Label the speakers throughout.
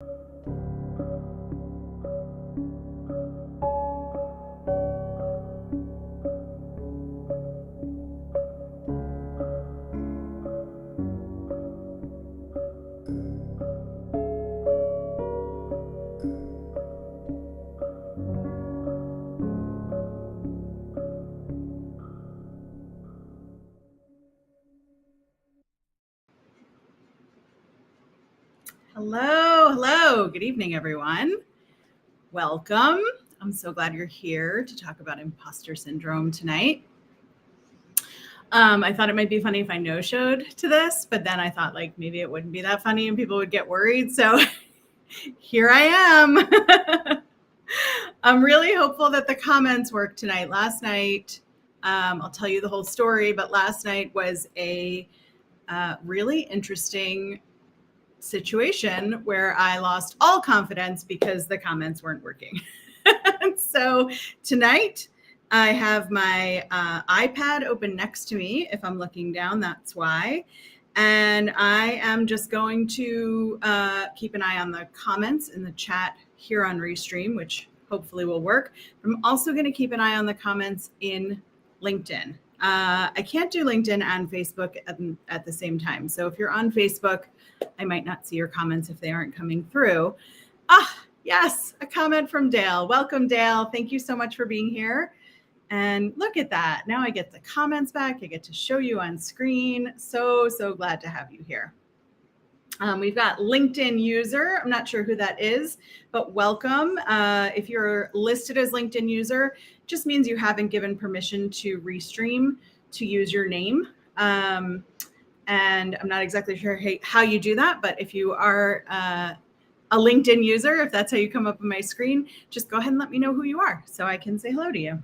Speaker 1: Hello. Good evening, everyone. Welcome. I'm so glad you're here to talk about imposter syndrome tonight. I thought it might be funny if I no-showed to this, but then I thought like maybe it wouldn't be that funny and people would get worried. So here I am. I'm really hopeful that the comments work tonight. Last night, I'll tell you the whole story, but last night was a really interesting situation where I lost all confidence because the comments weren't working. So tonight I have my iPad open next to me. If I'm looking down, that's why. And I am just going to keep an eye on the comments in the chat here on Restream, which hopefully will work. I'm also going to keep an eye on the comments in LinkedIn. I can't do LinkedIn and Facebook at the same time. So if you're on Facebook, I might not see your comments if they aren't coming through. Yes, a comment from Dale. Welcome, Dale. Thank you so much for being here. And look at that. Now I get the comments back. I get to show you on screen. So glad to have you here. We've got LinkedIn user. I'm not sure who that is, but welcome. If you're listed as LinkedIn user, just means you haven't given permission to Restream to use your name. And I'm not exactly sure how you do that, but if you are a LinkedIn user, if that's how you come up on my screen, just go ahead and let me know who you are so I can say hello to you.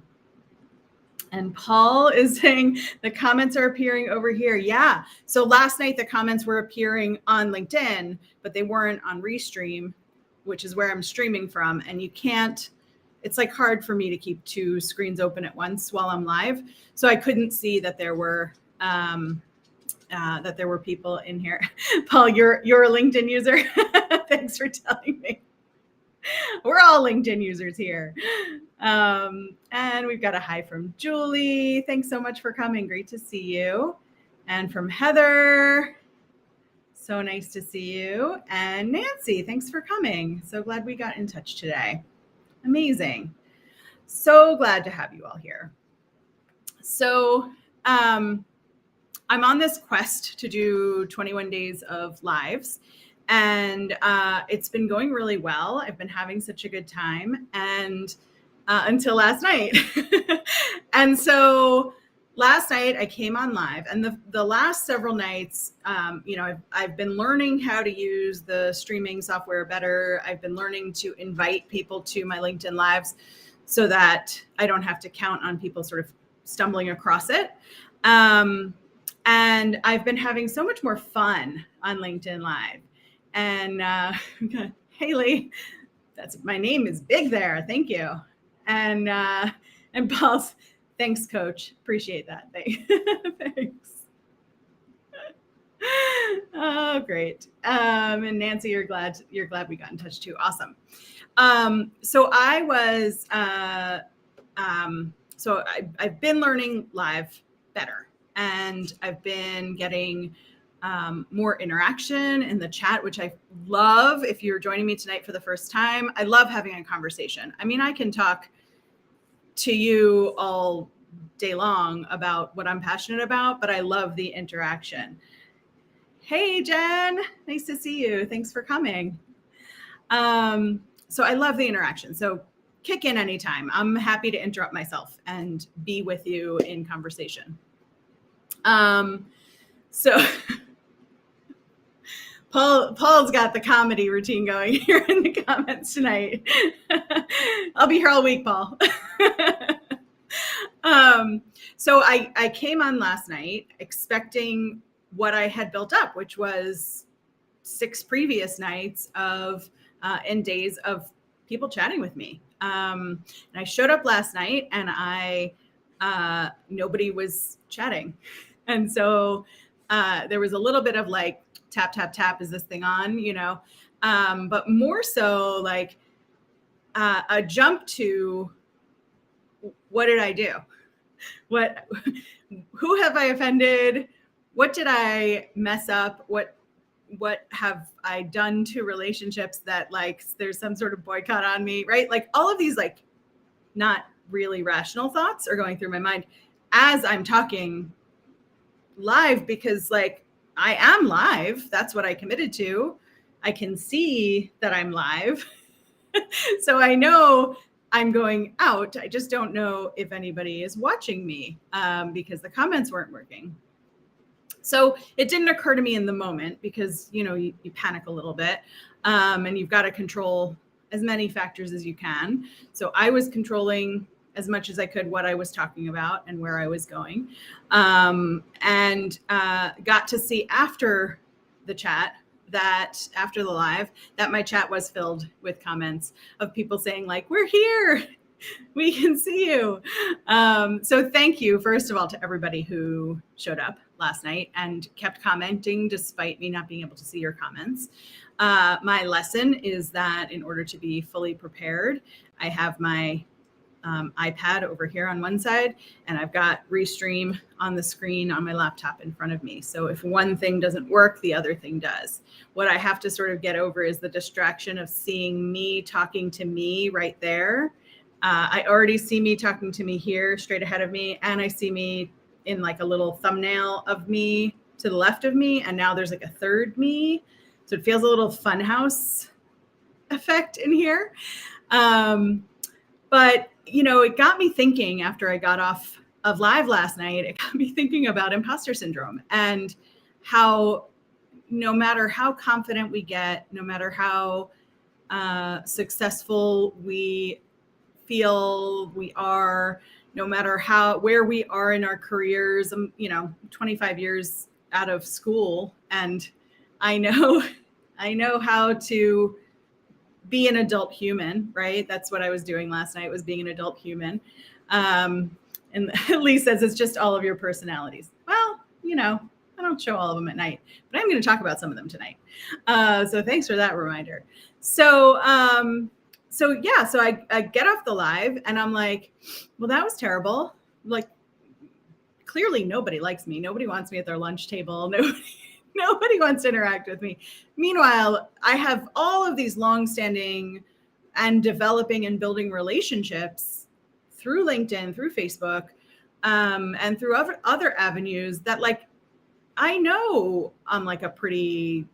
Speaker 1: And Paul is saying the comments are appearing over here. Yeah. So last night the comments were appearing on LinkedIn, but they weren't on Restream, which is where I'm streaming from. And you can't, it's like hard for me to keep two screens open at once while I'm live. So I couldn't see that there were people in here. Paul, you're a LinkedIn user. Thanks for telling me. We're all LinkedIn users here. And we've got a hi from Julie. Thanks so much for coming. Great to see you. And from Heather. So nice to see you. And Nancy, thanks for coming. So glad we got in touch today. Amazing. So glad to have you all here. So I'm on this quest to do 21 days of lives. And it's been going really well. I've been having such a good time, and until last night. And so last night I came on live, and the last several nights, I've been learning how to use the streaming software better. I've been learning to invite people to my LinkedIn lives so that I don't have to count on people sort of stumbling across it. And I've been having so much more fun on LinkedIn Live. And Haley, my name is big there. Thank you. And Paul's, thanks, Coach. Appreciate that. Thanks. Oh, great. And Nancy, you're glad we got in touch too. Awesome. So I was I've been learning live better, and I've been getting more interaction in the chat, which I love. If you're joining me tonight for the first time, I love having a conversation. I mean, I can talk to you all day long about what I'm passionate about, but I love the interaction. Hey, Jen, nice to see you. Thanks for coming. So I love the interaction. So kick in anytime. I'm happy to interrupt myself and be with you in conversation. So Paul's got the comedy routine going here in the comments tonight. I'll be here all week, Paul. So I came on last night expecting what I had built up, which was 6 previous nights of and days of people chatting with me. And I showed up last night, and nobody was chatting. And so there was a little bit of like, tap, tap, tap, is this thing on, but more so like a jump to what did I do? Who have I offended? What did I mess up? What have I done to relationships that like there's some sort of boycott on me, right? Like all of these like not really rational thoughts are going through my mind as I'm talking live, because like I am live. That's what I committed to. I can see that I'm live. So I know I'm going out. I just don't know if anybody is watching me because the comments weren't working. So it didn't occur to me in the moment because, you know, you panic a little bit and you've got to control as many factors as you can. So I was controlling as much as I could what I was talking about and where I was going, and got to see after the chat that after the live that my chat was filled with comments of people saying like, we're here, we can see you. So thank you, first of all, to everybody who showed up last night and kept commenting despite me not being able to see your comments. My lesson is that in order to be fully prepared, I have my iPad over here on one side, and I've got Restream on the screen on my laptop in front of me. So if one thing doesn't work, the other thing does. What I have to sort of get over is the distraction of seeing me talking to me right there. I already see me talking to me here straight ahead of me, and I see me in like a little thumbnail of me to the left of me, and now there's like a third me. So it feels a little funhouse effect in here. But, you know, it got me thinking after I got off of live last night, it got me thinking about imposter syndrome and how no matter how confident we get, no matter how successful we feel we are, no matter where we are in our careers, you know, 25 years out of school, and I know how to be an adult human, right? That's what I was doing last night, was being an adult human. And Lee says it's just all of your personalities. Well, you know, I don't show all of them at night, but I'm going to talk about some of them tonight. So thanks for that reminder. So I get off the live and I'm like, well, that was terrible. Like, clearly nobody likes me. Nobody wants me at their lunch table. Nobody wants to interact with me. Meanwhile, I have all of these longstanding and developing and building relationships through LinkedIn, through Facebook, and through other avenues that, like, I know I'm like a pretty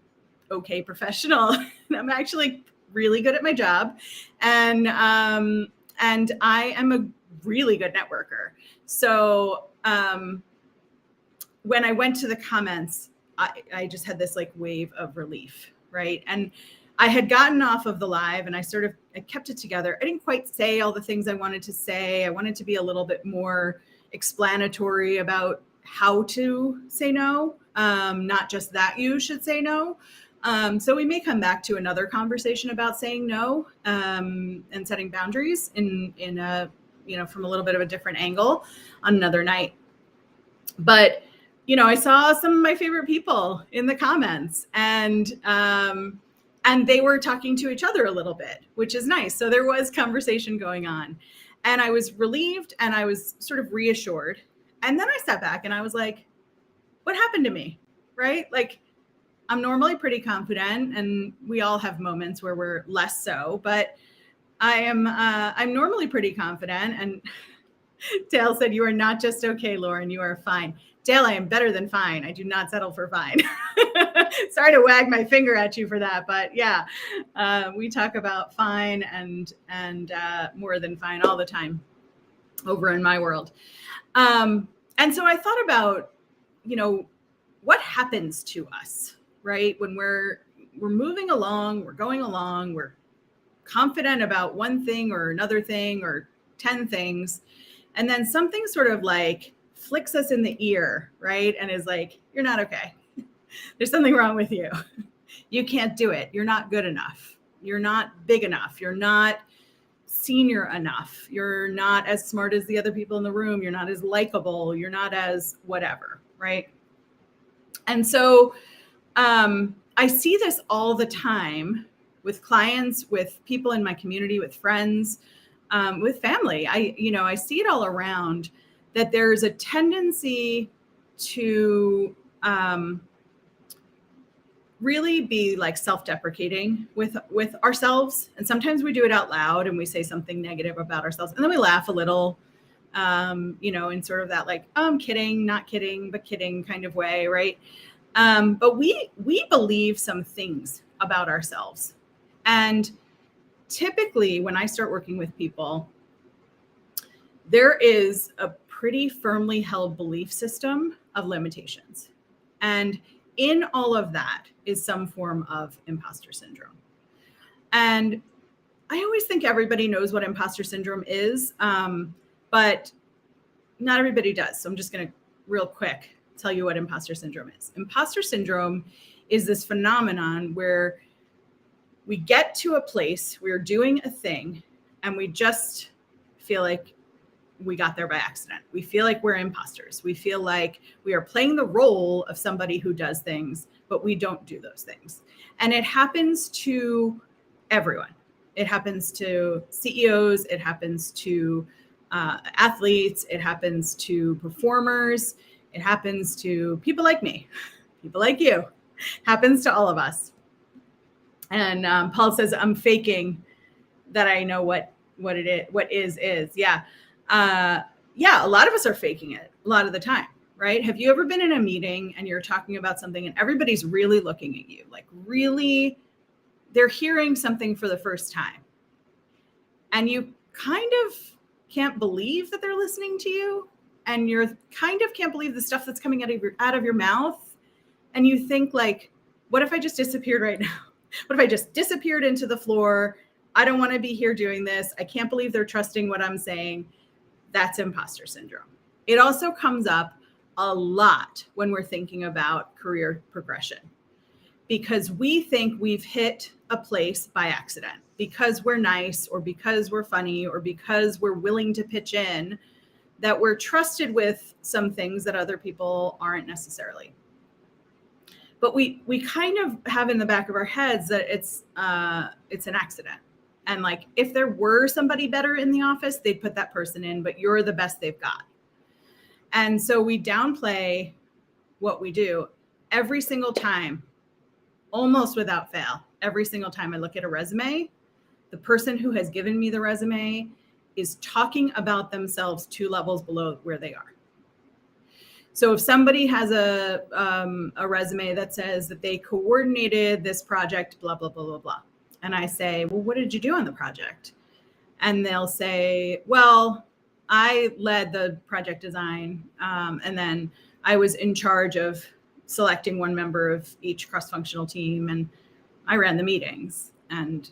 Speaker 1: okay professional. I'm actually really good at my job, and I am a really good networker. So when I went to the comments, I just had this like wave of relief, right? And I had gotten off of the live and I kept it together. I didn't quite say all the things I wanted to say. I wanted to be a little bit more explanatory about how to say no, not just that you should say no. So we may come back to another conversation about saying no and setting boundaries in a, you know, from a little bit of a different angle on another night. But you know, I saw some of my favorite people in the comments, and they were talking to each other a little bit, which is nice. So there was conversation going on, and I was relieved and I was sort of reassured. And then I sat back and I was like, what happened to me? Right? Like, I'm normally pretty confident, and we all have moments where we're less so, but I'm normally pretty confident. And Dale said, you are not just okay, Lauren, you are fine. Dale, I am better than fine. I do not settle for fine. Sorry to wag my finger at you for that, but yeah, we talk about fine and more than fine all the time over in my world. And so I thought about, you know, what happens to us, right? When we're moving along, we're going along, we're confident about one thing or another thing or 10 things, and then something sort of like flicks us in the ear, right? And is like, you're not okay. There's something wrong with you. You can't do it. You're not good enough. You're not big enough. You're not senior enough. You're not as smart as the other people in the room. You're not as likable. You're not as whatever, right? And so I see this all the time with clients, with people in my community, with friends, with family. I see it all around, that there's a tendency to really be like self-deprecating with ourselves. And sometimes we do it out loud and we say something negative about ourselves. And then we laugh a little, in sort of that like, oh, I'm kidding, not kidding, but kidding kind of way, right? But we believe some things about ourselves. And typically when I start working with people, there is a pretty firmly held belief system of limitations. And in all of that is some form of imposter syndrome. And I always think everybody knows what imposter syndrome is, but not everybody does. So I'm just going to real quick tell you what imposter syndrome is. Imposter syndrome is this phenomenon where we get to a place, we're doing a thing, and we just feel like we got there by accident. We feel like we're imposters. We feel like we are playing the role of somebody who does things, but we don't do those things. And it happens to everyone. It happens to CEOs. It happens to athletes. It happens to performers. It happens to people like me, people like you. It happens to all of us. And Paul says, I'm faking that I know what it is. What is. Yeah. A lot of us are faking it a lot of the time, right? Have you ever been in a meeting and you're talking about something and everybody's really looking at you, like really, they're hearing something for the first time, and you kind of can't believe that they're listening to you, and you're kind of can't believe the stuff that's coming out of your mouth, and you think like, what if I just disappeared right now? What if I just disappeared into the floor? I don't want to be here doing this. I can't believe they're trusting what I'm saying. That's imposter syndrome. It also comes up a lot when we're thinking about career progression, because we think we've hit a place by accident because we're nice, or because we're funny, or because we're willing to pitch in, that we're trusted with some things that other people aren't necessarily. But we kind of have in the back of our heads that it's an accident. And like, if there were somebody better in the office, they'd put that person in, but you're the best they've got. And so we downplay what we do every single time, almost without fail. Every single time I look at a resume, the person who has given me the resume is talking about themselves 2 levels below where they are. So if somebody has a resume that says that they coordinated this project, blah, blah, blah, blah, blah. And I say, well, what did you do on the project? And they'll say, well, I led the project design. And then I was in charge of selecting one member of each cross-functional team. And I ran the meetings and,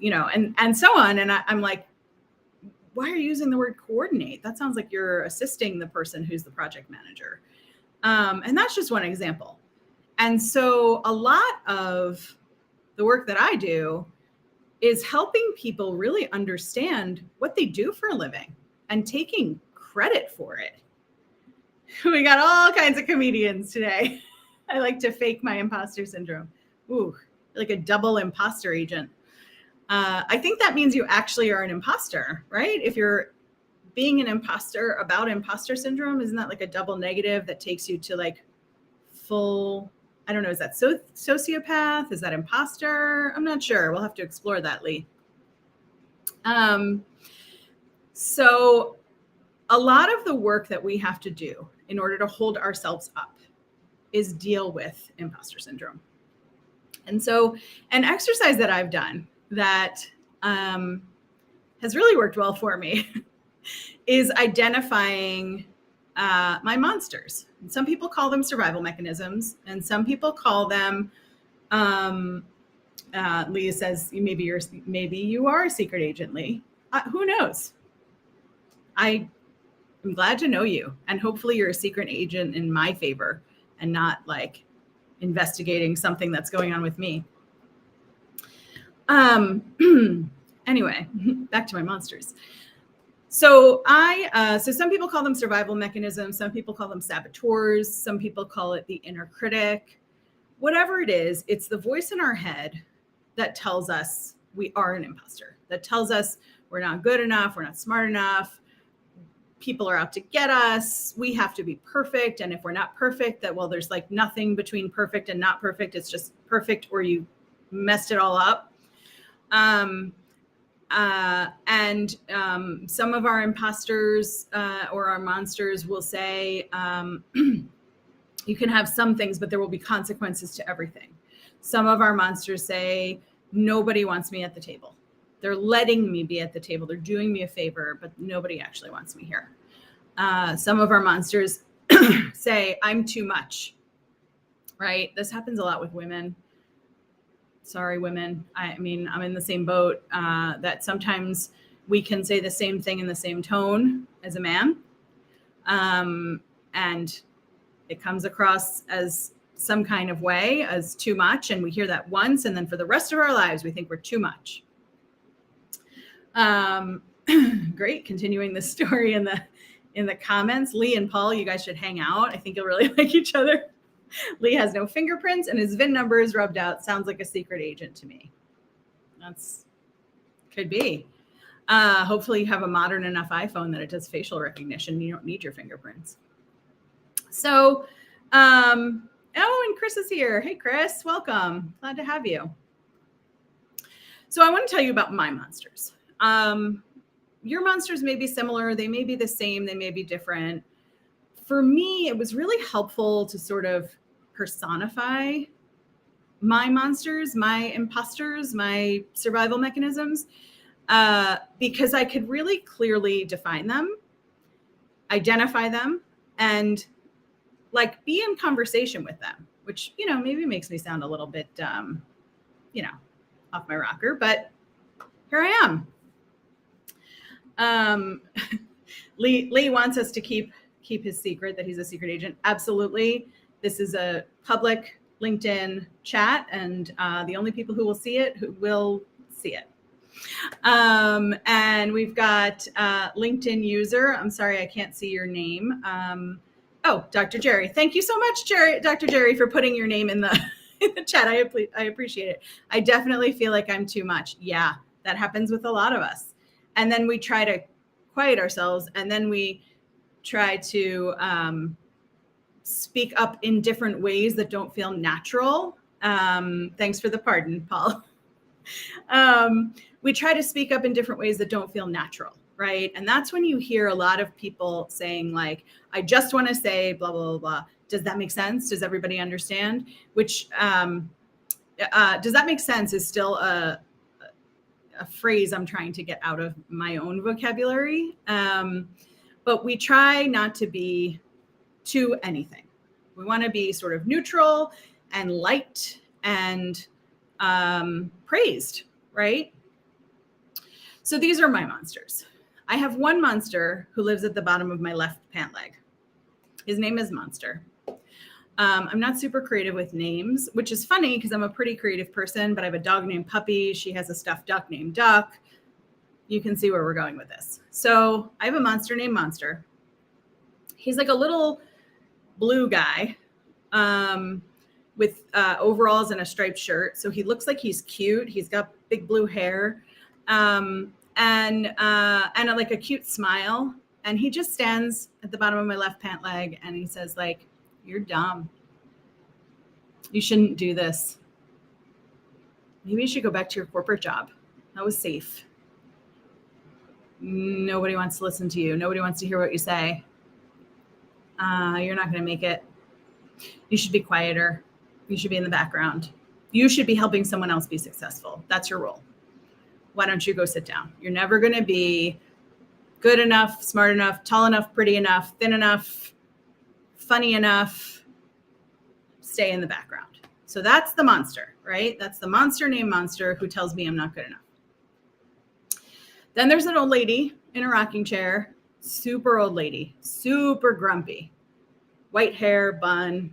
Speaker 1: and so on. And I'm like, why are you using the word coordinate? That sounds like you're assisting the person who's the project manager. And that's just one example. And so a lot of the work that I do is helping people really understand what they do for a living and taking credit for it. We got all kinds of comedians today. I like to fake my imposter syndrome. Ooh, like a double imposter agent. I think that means you actually are an imposter, right? If you're being an imposter about imposter syndrome, isn't that like a double negative that takes you to like full, I don't know, is that sociopath? Is that imposter? I'm not sure. We'll have to explore that, Lee. So a lot of the work that we have to do in order to hold ourselves up is deal with imposter syndrome. And so an exercise that I've done that has really worked well for me is identifying my monsters. And some people call them survival mechanisms, and some people call them, Leah says, maybe you are a secret agent, Lee. Who knows? I am glad to know you, and hopefully you're a secret agent in my favor and not like investigating something that's going on with me. Anyway, back to my monsters. So so some people call them survival mechanisms. Some people call them saboteurs. Some people call it the inner critic. Whatever it is, it's the voice in our head that tells us we are an imposter, that tells us we're not good enough, we're not smart enough, people are out to get us, we have to be perfect. And if we're not perfect, that, well, there's like nothing between perfect and not perfect. It's just perfect or you messed it all up. And some of our imposters or our monsters will say, you can have some things, but there will be consequences to everything. Some of our monsters say, nobody wants me at the table. They're letting me be at the table. They're doing me a favor, but nobody actually wants me here. Some of our monsters say, I'm too much, right? This happens a lot with women. Sorry, women. I mean, I'm in the same boat that sometimes we can say the same thing in the same tone as a man. And it comes across as some kind of way, as too much. And we hear that once, and then for the rest of our lives, we think we're too much. Great. Continuing the story in the comments. Lee and Paul, you guys should hang out. I think you'll really like each other. Lee has no fingerprints and his VIN number is rubbed out. Sounds like a secret agent to me. Could be. Hopefully you have a modern enough iPhone that it does facial recognition. You don't need your fingerprints. So, oh, and Chris is here. Hey, Chris, welcome. Glad to have you. So I want to tell you about my monsters. Your monsters may be similar. They may be the same. They may be different. For me, it was really helpful to sort of personify my monsters, my imposters, my survival mechanisms, because I could really clearly define them, identify them, and like be in conversation with them, which, you know, maybe makes me sound a little bit, you know, off my rocker, but here I am. Lee wants us to keep his secret that he's a secret agent. Absolutely. This is a public LinkedIn chat, and the only people who will see it and we've got LinkedIn user. I'm sorry, I can't see your name. Oh, Dr. Jerry. Thank you so much, Dr. Jerry, for putting your name in the chat. I appreciate it. I definitely feel like I'm too much. Yeah, that happens with a lot of us. And then we try to quiet ourselves, and then we try to speak up in different ways that don't feel natural. Thanks for the pardon, Paul. We try to speak up in different ways that don't feel natural, right? And that's when you hear a lot of people saying, like, I just want to say blah, blah, blah, blah. Does that make sense? Does everybody understand? Which, does that make sense is still a phrase I'm trying to get out of my own vocabulary. But we try not to be to anything. We want to be sort of neutral and light and praised, right? So these are my monsters. I have one monster who lives at the bottom of my left pant leg. His name is Monster. I'm not super creative with names, which is funny because I'm a pretty creative person, but I have a dog named Puppy. She has a stuffed duck named Duck. You can see where we're going with this. So I have a monster named Monster. He's like a little blue guy with overalls and a striped shirt. So he looks like he's cute. He's got big blue hair and like a cute smile. And he just stands at the bottom of my left pant leg and he says, like, you're dumb. You shouldn't do this. Maybe you should go back to your corporate job. That was safe. Nobody wants to listen to you. Nobody wants to hear what you say. You're not going to make it. You should be quieter. You should be in the background. You should be helping someone else be successful. That's your role. Why don't you go sit down? You're never going to be good enough, smart enough, tall enough, pretty enough, thin enough, funny enough. Stay in the background. So that's the monster, right? That's the monster named Monster who tells me I'm not good enough. Then there's an old lady in a rocking chair, super old lady, super grumpy, white hair, bun,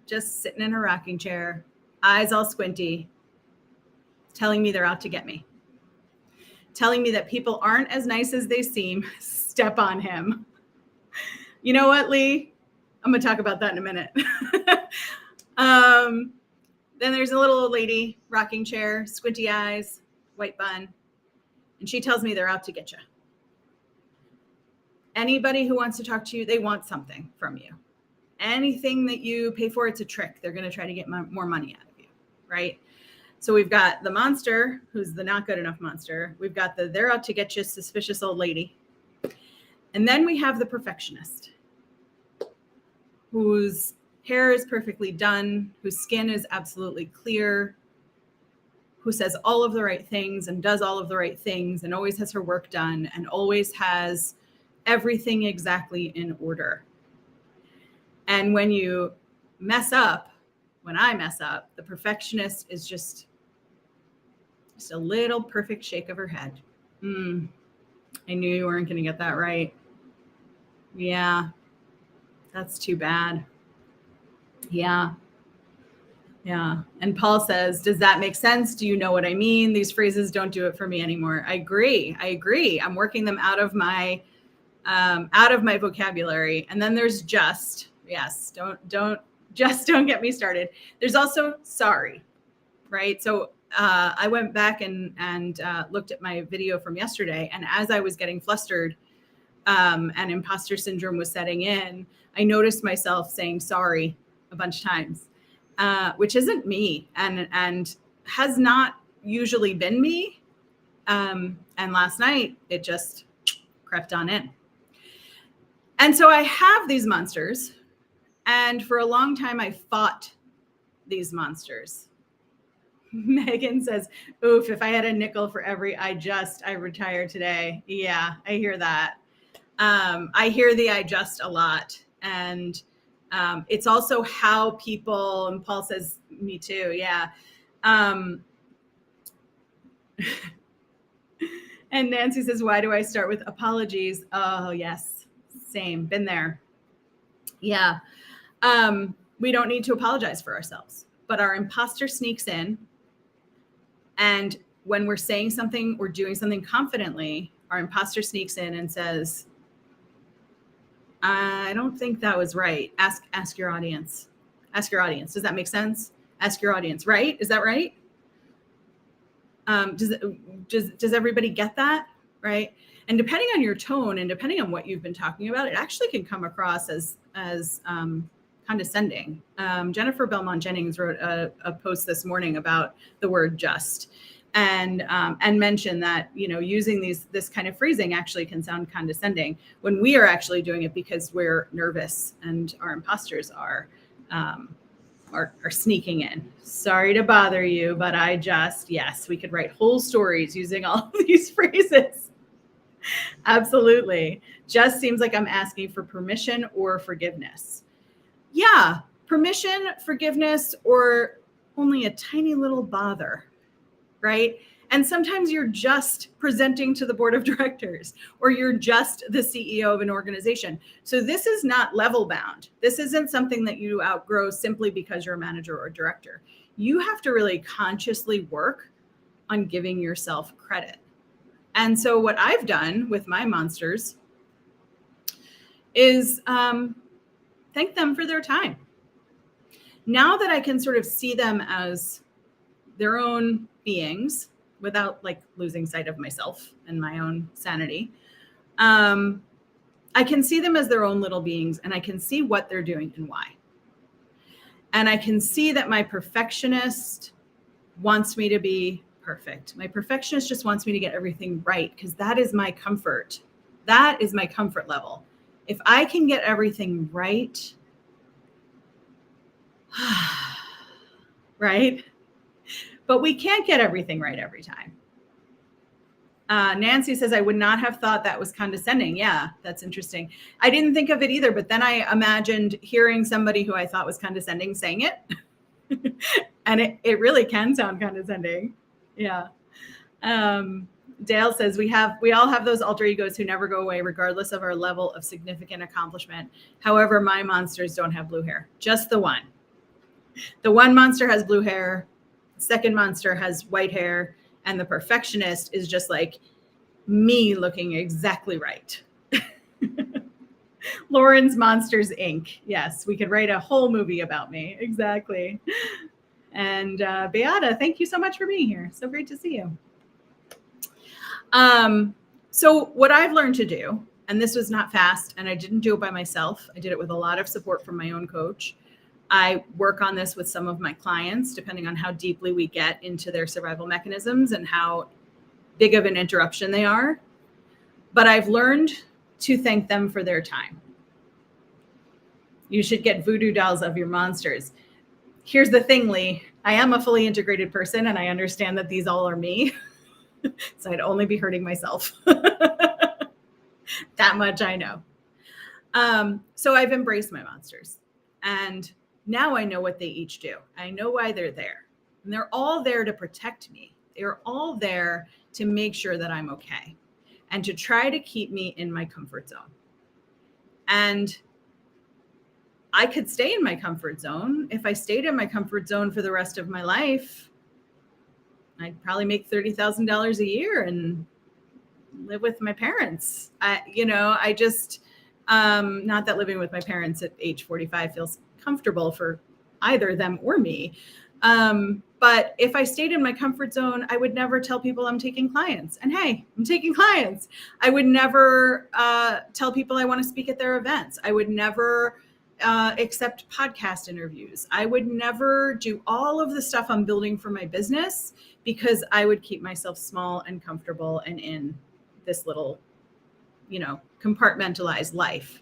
Speaker 1: just sitting in her rocking chair, eyes all squinty, telling me they're out to get me, telling me that people aren't as nice as they seem. Step on him. You know what, Lee? I'm going to talk about that in a minute. Then there's a little old lady, rocking chair, squinty eyes, white bun. And she tells me they're out to get you. Anybody who wants to talk to you, they want something from you. Anything that you pay for, it's a trick. They're going to try to get more money out of you, right? So we've got the monster, who's the not good enough monster. We've got the they're out to get you suspicious old lady. And then we have the perfectionist, whose hair is perfectly done, whose skin is absolutely clear, who says all of the right things and does all of the right things and always has her work done and always has everything exactly in order. And when you mess up, when I mess up, the perfectionist is just a little perfect shake of her head. I knew you weren't going to get that right. Yeah, that's too bad. Yeah. And Paul says, does that make sense? Do you know what I mean? These phrases don't do it for me anymore. I agree. I'm working them out of my vocabulary. And then there's just, yes, don't get me started. There's also sorry, right? So I went back and looked at my video from yesterday. And as I was getting flustered and imposter syndrome was setting in, I noticed myself saying sorry a bunch of times, which isn't me and has not usually been me. And last night it just crept on in. And so I have these monsters, and for a long time I fought these monsters. Megan says, oof, if I had a nickel for every I retire today. Yeah, I hear that. I hear the I just a lot. And it's also how people, and Paul says, me too. Yeah. And Nancy says, why do I start with apologies? Oh, yes. Same. Been there. Yeah. We don't need to apologize for ourselves, but our imposter sneaks in. And when we're saying something or doing something confidently, our imposter sneaks in and says, I don't think that was right. Ask your audience. Ask your audience. Does that make sense? Ask your audience. Right? Is that right? Does everybody get that? Right? And depending on your tone and depending on what you've been talking about, it actually can come across as condescending. Jennifer Belmont Jennings wrote a post this morning about the word just and mentioned that, using this kind of phrasing actually can sound condescending when we are actually doing it because we're nervous and our imposters are sneaking in. Sorry to bother you, but yes, we could write whole stories using all of these phrases. Absolutely. Just seems like I'm asking for permission or forgiveness. Yeah, permission, forgiveness, or only a tiny little bother, right? And sometimes you're just presenting to the board of directors or you're just the CEO of an organization. So this is not level bound. This isn't something that you outgrow simply because you're a manager or director. You have to really consciously work on giving yourself credit. And so what I've done with my monsters is thank them for their time. Now that I can sort of see them as their own beings without losing sight of myself and my own sanity, I can see them as their own little beings and I can see what they're doing and why. And I can see that my perfectionist wants me to be perfect. My perfectionist just wants me to get everything right because that is my comfort. That is my comfort level. If I can get everything right, right? But we can't get everything right every time. Nancy says, I would not have thought that was condescending. Yeah, that's interesting. I didn't think of it either, but then I imagined hearing somebody who I thought was condescending saying it. And it really can sound condescending. Yeah. Dale says, we all have those alter egos who never go away, regardless of our level of significant accomplishment. However, my monsters don't have blue hair, just the one. The one monster has blue hair. The second monster has white hair. And the perfectionist is just like me looking exactly right. Lauren's Monsters, Inc. Yes, we could write a whole movie about me. Exactly. And Beata, thank you so much for being here. So great to see you. So what I've learned to do, and this was not fast, and I didn't do it by myself. I did it with a lot of support from my own coach. I work on this with some of my clients, depending on how deeply we get into their survival mechanisms and how big of an interruption they are. But I've learned to thank them for their time. You should get voodoo dolls of your monsters. Here's the thing, Lee. I am a fully integrated person, and I understand that these all are me. So I'd only be hurting myself. That much I know. So I've embraced my monsters. And now I know what they each do. I know why they're there. And they're all there to protect me. They're all there to make sure that I'm okay and to try to keep me in my comfort zone. And I could stay in my comfort zone. If I stayed in my comfort zone for the rest of my life, I'd probably make $30,000 a year and live with my parents. I just, not that living with my parents at age 45 feels comfortable for either them or me. But if I stayed in my comfort zone, I would never tell people I'm taking clients. And hey, I'm taking clients. I would never tell people I want to speak at their events. I would never accept podcast interviews. I would never do all of the stuff I'm building for my business because I would keep myself small and comfortable and in this little, compartmentalized life.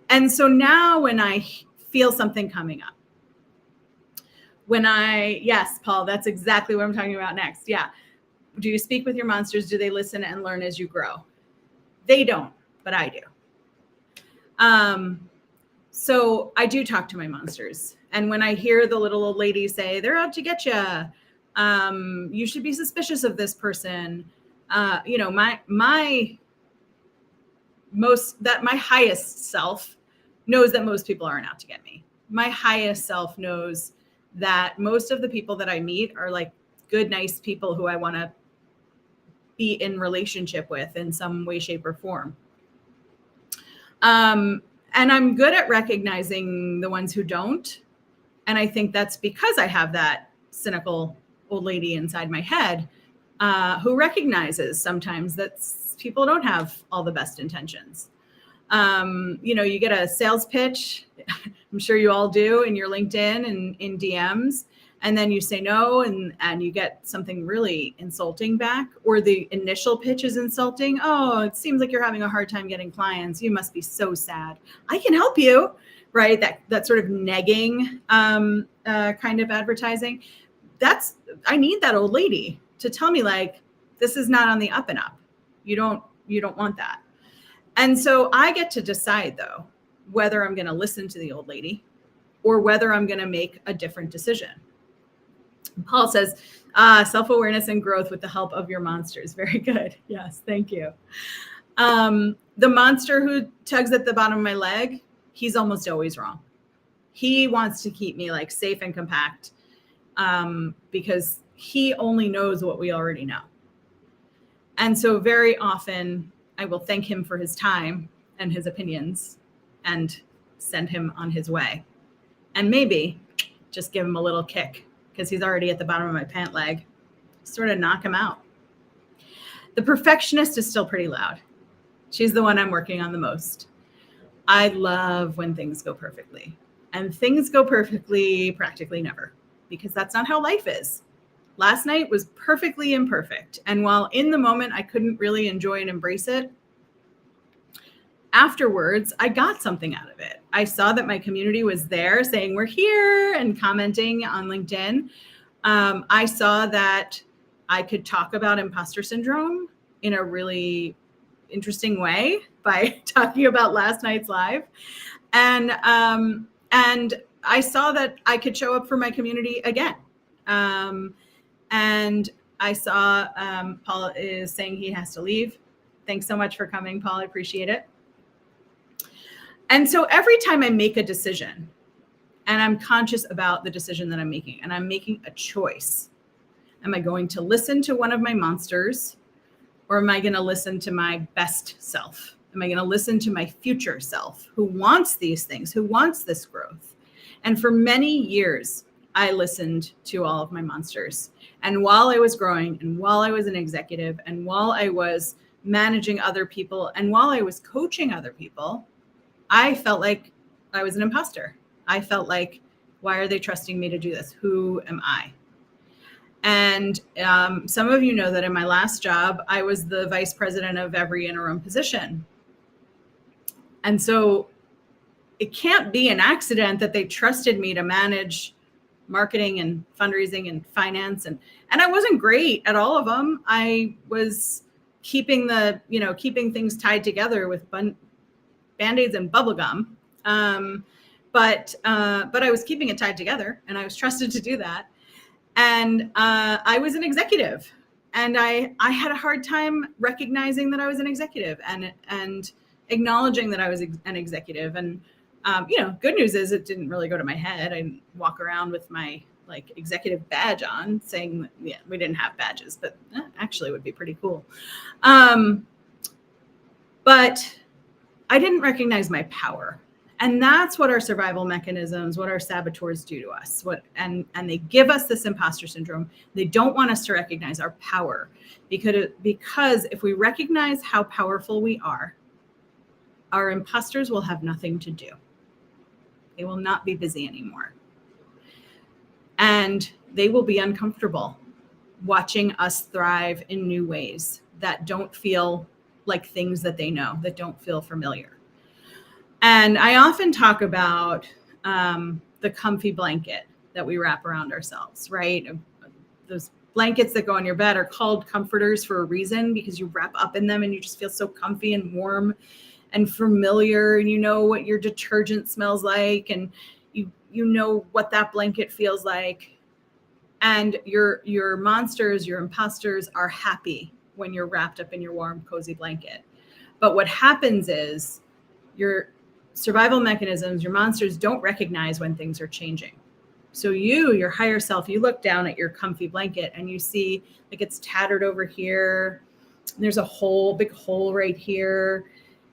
Speaker 1: And so now when I feel something coming up, yes, Paul, that's exactly what I'm talking about next. Yeah. Do you speak with your monsters? Do they listen and learn as you grow? They don't, but I do. So I do talk to my monsters. And when I hear the little old lady say, they're out to get you, you should be suspicious of this person. My highest self knows that most people aren't out to get me. My highest self knows that most of the people that I meet are like good, nice people who I want to be in relationship with in some way, shape, or form. And I'm good at recognizing the ones who don't. And I think that's because I have that cynical old lady inside my head who recognizes sometimes that people don't have all the best intentions. You get a sales pitch, I'm sure you all do in your LinkedIn and in DMs, and then you say no, and you get something really insulting back, or the initial pitch is insulting. Oh, it seems like you're having a hard time getting clients. You must be so sad. I can help you, right? That sort of negging kind of advertising. I need that old lady to tell me like, this is not on the up and up. You don't want that. And so I get to decide though, whether I'm going to listen to the old lady or whether I'm going to make a different decision. Paul says, self-awareness and growth with the help of your monsters. Very good. Yes. Thank you. The monster who tugs at the bottom of my leg, he's almost always wrong. He wants to keep me like safe and compact because he only knows what we already know. And so very often I will thank him for his time and his opinions and send him on his way. And maybe just give him a little kick because he's already at the bottom of my pant leg, sort of knock him out. The perfectionist is still pretty loud. She's the one I'm working on the most. I love when things go perfectly, and things go perfectly practically never, because that's not how life is. Last night was perfectly imperfect. And while in the moment I couldn't really enjoy and embrace it, afterwards, I got something out of it. I saw that my community was there saying, we're here, and commenting on LinkedIn. I saw that I could talk about imposter syndrome in a really interesting way by talking about last night's live. And I saw that I could show up for my community again. And I saw Paul is saying he has to leave. Thanks so much for coming, Paul. I appreciate it. And so every time I make a decision, and I'm conscious about the decision that I'm making, and I'm making a choice, am I going to listen to one of my monsters, or am I going to listen to my best self? Am I going to listen to my future self who wants these things, who wants this growth? And for many years, I listened to all of my monsters. And while I was growing, and while I was an executive, and while I was managing other people, and while I was coaching other people, I felt like I was an imposter. I felt like, why are they trusting me to do this? Who am I? And some of you know that in my last job, I was the vice president of every interim position. And so it can't be an accident that they trusted me to manage marketing and fundraising and finance. And I wasn't great at all of them. I was keeping things tied together with Band-Aids and bubble gum. But I was keeping it tied together, and I was trusted to do that. And I was an executive, and I had a hard time recognizing that I was an executive and acknowledging that I was an executive. And good news is it didn't really go to my head. I didn't walk around with my like executive badge on saying, yeah, we didn't have badges, but actually it would be pretty cool. But I didn't recognize my power. And that's what our survival mechanisms, what our saboteurs do to us. And they give us this imposter syndrome. They don't want us to recognize our power because if we recognize how powerful we are, our imposters will have nothing to do. They will not be busy anymore. And they will be uncomfortable watching us thrive in new ways that don't feel like things that they know, that don't feel familiar. And I often talk about the comfy blanket that we wrap around ourselves, right? Those blankets that go on your bed are called comforters for a reason, because you wrap up in them and you just feel so comfy and warm and familiar, and you know what your detergent smells like, and you know what that blanket feels like. And your monsters, your imposters are happy when you're wrapped up in your warm, cozy blanket. But what happens is your survival mechanisms, your monsters don't recognize when things are changing. So your higher self, you look down at your comfy blanket and you see like it's tattered over here. There's a big hole right here,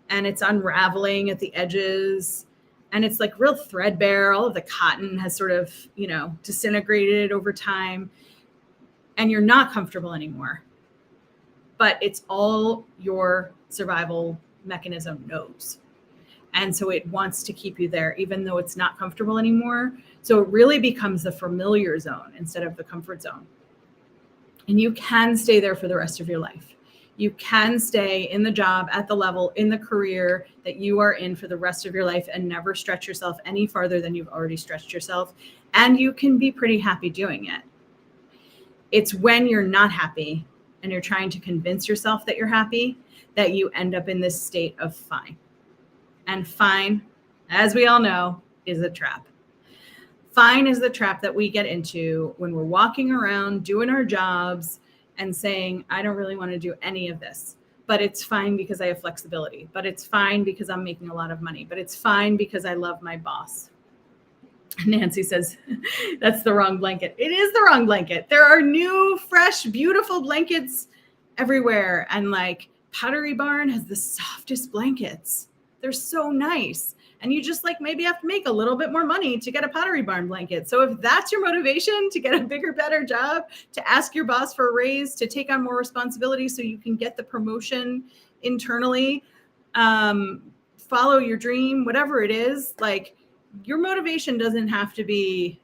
Speaker 1: and it's unraveling at the edges, and it's like real threadbare. All of the cotton has sort of, disintegrated over time, and you're not comfortable anymore. But it's all your survival mechanism knows. And so it wants to keep you there, even though it's not comfortable anymore. So it really becomes the familiar zone instead of the comfort zone. And you can stay there for the rest of your life. You can stay in the job, at the level, in the career that you are in for the rest of your life and never stretch yourself any farther than you've already stretched yourself. And you can be pretty happy doing it. It's when you're not happy and you're trying to convince yourself that you're happy that you end up in this state of fine. And fine, as we all know, is a trap. Fine is the trap that we get into when we're walking around doing our jobs and saying, I don't really want to do any of this, but it's fine because I have flexibility, but it's fine because I'm making a lot of money, but it's fine because I love my boss. Nancy says, that's the wrong blanket. It is the wrong blanket. There are new, fresh, beautiful blankets everywhere. And like Pottery Barn has the softest blankets. They're so nice. And you just maybe have to make a little bit more money to get a Pottery Barn blanket. So if that's your motivation to get a bigger, better job, to ask your boss for a raise, to take on more responsibility so you can get the promotion internally, follow your dream, whatever it is, your motivation doesn't have to be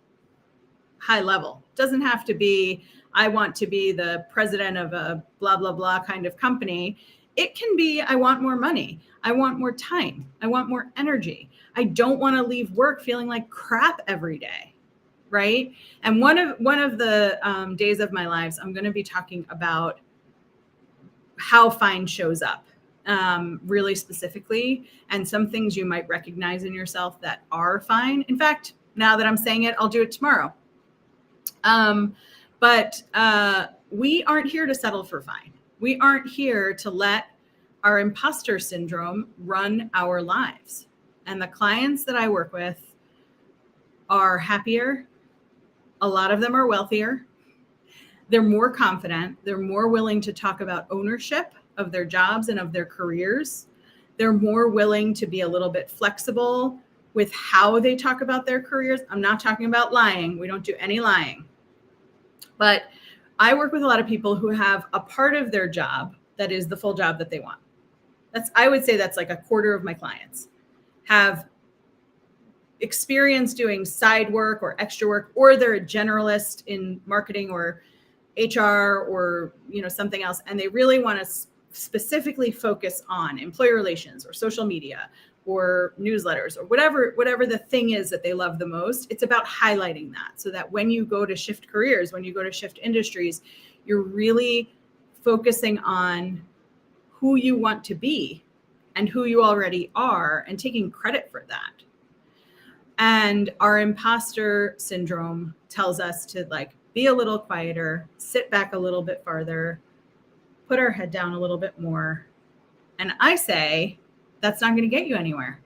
Speaker 1: high level. It doesn't have to be, I want to be the president of a blah, blah, blah kind of company. It can be, I want more money. I want more time. I want more energy. I don't want to leave work feeling like crap every day, right? And one of the days of my lives, I'm going to be talking about how fine shows up really specifically, and some things you might recognize in yourself that are fine. In fact, now that I'm saying it, I'll do it tomorrow. But we aren't here to settle for fine. We aren't here to let our imposter syndrome run our lives. And the clients that I work with are happier. A lot of them are wealthier. They're more confident. They're more willing to talk about ownership of their jobs and of their careers. They're more willing to be a little bit flexible with how they talk about their careers. I'm not talking about lying. We don't do any lying. But I work with a lot of people who have a part of their job that is the full job that they want. I would say that's like a quarter of my clients have experience doing side work or extra work, or they're a generalist in marketing or HR or something else, and they really want to specifically focus on employee relations or social media or newsletters or whatever the thing is that they love the most. It's about highlighting that so that when you go to shift careers, when you go to shift industries, you're really focusing on who you want to be and who you already are and taking credit for that. And our imposter syndrome tells us to be a little quieter, sit back a little bit farther, put our head down a little bit more. And I say, that's not going to get you anywhere.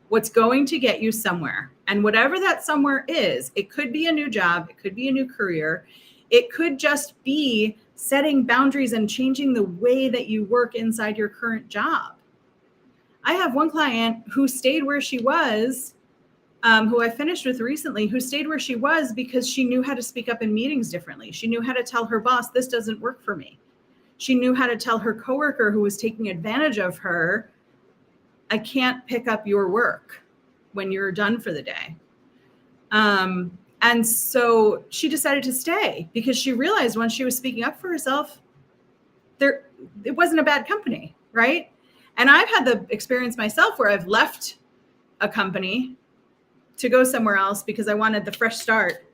Speaker 1: What's going to get you somewhere? And whatever that somewhere is, it could be a new job, it could be a new career, it could just be setting boundaries and changing the way that you work inside your current job. I have one client who stayed where she was, who I finished with recently, who stayed where she was because she knew how to speak up in meetings differently. She knew how to tell her boss, this doesn't work for me. She knew how to tell her coworker who was taking advantage of her, I can't pick up your work when you're done for the day. And so she decided to stay because she realized when she was speaking up for herself, it wasn't a bad company, right? And I've had the experience myself where I've left a company to go somewhere else because I wanted the fresh start.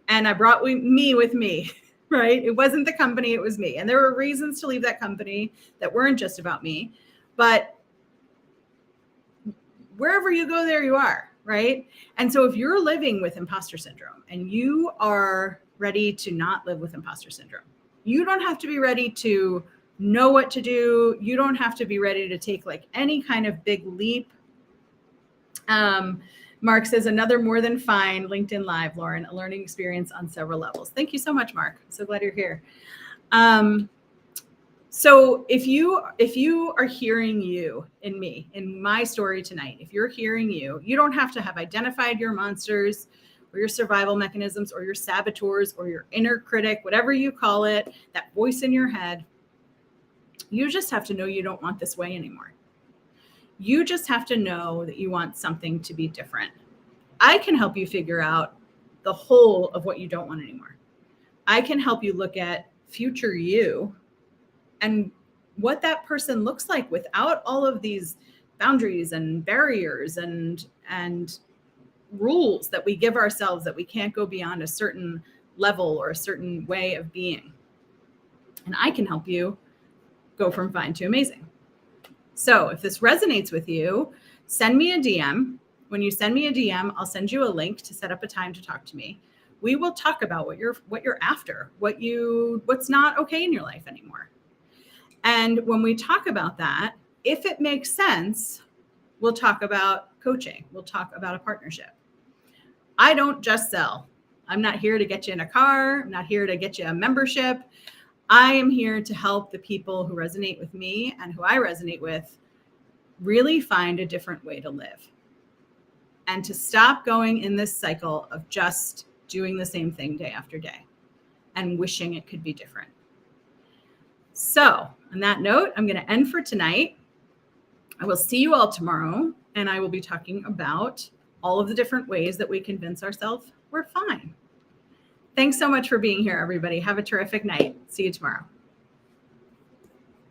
Speaker 1: And I brought me with me, right? It wasn't the company, it was me. And there were reasons to leave that company that weren't just about me. But wherever you go, there you are, right? And so if you're living with imposter syndrome and you are ready to not live with imposter syndrome, you don't have to be ready to know what to do. You don't have to be ready to take any kind of big leap. Mark says, another more than fine LinkedIn Live, Lauren, a learning experience on several levels. Thank you so much, Mark. I'm so glad you're here. So if you are hearing you in me, in my story tonight, if you're hearing you don't have to have identified your monsters or your survival mechanisms or your saboteurs or your inner critic, whatever you call it, that voice in your head. You just have to know you don't want this way anymore. You just have to know that you want something to be different. I can help you figure out the whole of what you don't want anymore. I can help you look at future you and what that person looks like without all of these boundaries and barriers and rules that we give ourselves that we can't go beyond a certain level or a certain way of being. And I can help you go from fine to amazing. So if this resonates with you, send me a DM. When you send me a DM, I'll send you a link to set up a time to talk to me. We will talk about what you're after, what's not okay in your life anymore. And when we talk about that, if it makes sense, we'll talk about coaching. We'll talk about a partnership. I don't just sell. I'm not here to get you in a car. I'm not here to get you a membership. I am here to help the people who resonate with me and who I resonate with really find a different way to live and to stop going in this cycle of just doing the same thing day after day and wishing it could be different. So on that note, I'm going to end for tonight. I will see you all tomorrow, and I will be talking about all of the different ways that we convince ourselves we're fine. Thanks so much for being here, everybody. Have a terrific night. See you tomorrow.